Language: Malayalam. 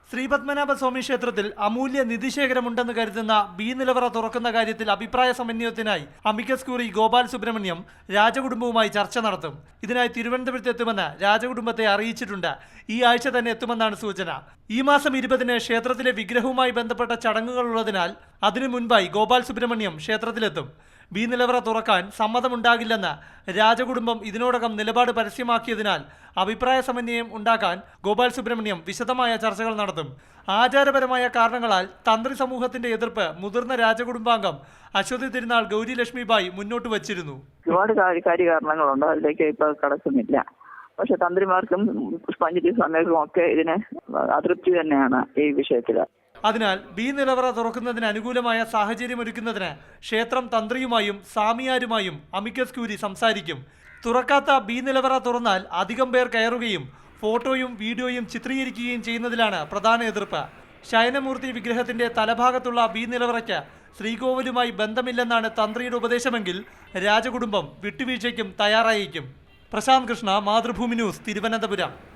ശ്രീപത്മനാഭസ്വാമി ക്ഷേത്രത്തിൽ അമൂല്യ നിധിശേഖരമുണ്ടെന്ന് കരുതുന്ന ബി നിലവറ തുറക്കുന്ന കാര്യത്തിൽ അഭിപ്രായ സമന്വയത്തിനായി അമിക്കസ് ക്യൂറി ഗോപാൽ സുബ്രഹ്മണ്യം രാജകുടുംബവുമായി ചർച്ച നടത്തും. ഇതിനായി തിരുവനന്തപുരത്ത് എത്തുമെന്ന് രാജകുടുംബത്തെ അറിയിച്ചിട്ടുണ്ട്. ഈ ആഴ്ച തന്നെ എത്തുമെന്നാണ് സൂചന. ഈ മാസം 20-ന് ക്ഷേത്രത്തിലെ വിഗ്രഹവുമായി ബന്ധപ്പെട്ട ചടങ്ങുകളുള്ളതിനാൽ അതിനു മുൻപായി ഗോപാൽ സുബ്രഹ്മണ്യം ക്ഷേത്രത്തിലെത്തും. ബി നിലവറ തുറക്കാൻ സമ്മതമുണ്ടാകില്ലെന്ന് രാജകുടുംബം ഇതിനോടകം നിലപാട് പരസ്യമാക്കിയതിനാൽ അഭിപ്രായ സമന്വയം ഉണ്ടാക്കാൻ ഗോപാൽ സുബ്രഹ്മണ്യം വിശദമായ ചർച്ചകൾ നടത്തും. ആചാരപരമായ കാരണങ്ങളാൽ തന്ത്രി സമൂഹത്തിന്റെ എതിർപ്പ് മുതിർന്ന രാജകുടുംബാംഗം അശ്വതി തിരുനാൾ ഗൗരി ലക്ഷ്മിബായി മുന്നോട്ട് വച്ചിരുന്നു. ഒരുപാട് കാര്യകാരണങ്ങളുണ്ട്, അതിലേക്ക് ഇപ്പോൾ കടക്കുന്നില്ല. പക്ഷെ തന്ത്രിമാർക്കും പുഷ്പാഞ്ജലി സ്വാമികൾക്കും ഒക്കെ ഇതിന് അതൃപ്തി തന്നെയാണ് ഈ വിഷയത്തിൽ. അതിനാൽ ബി നിലവറ തുറക്കുന്നതിന് അനുകൂലമായ സാഹചര്യമൊരുക്കുന്നതിന് ക്ഷേത്രം തന്ത്രിയുമായും സ്വാമിയാരുമായും അമിക്കസ് ക്യൂറി സംസാരിക്കും. തുറക്കാത്ത ബി നിലവറ തുറന്നാൽ അധികം പേർ കയറുകയും ഫോട്ടോയും വീഡിയോയും ചിത്രീകരിക്കുകയും ചെയ്യുന്നതിലാണ് പ്രധാന എതിർപ്പ്. ശയനമൂർത്തി വിഗ്രഹത്തിന്റെ തലഭാഗത്തുള്ള ബി നിലവറയ്ക്ക് ശ്രീകോവിലുമായി ബന്ധമില്ലെന്നാണ് തന്ത്രിയുടെ ഉപദേശമെങ്കിൽ രാജകുടുംബം വിട്ടുവീഴ്ചയ്ക്കും തയ്യാറായേക്കും. പ്രശാന്ത് കൃഷ്ണ, മാതൃഭൂമി ന്യൂസ്, തിരുവനന്തപുരം.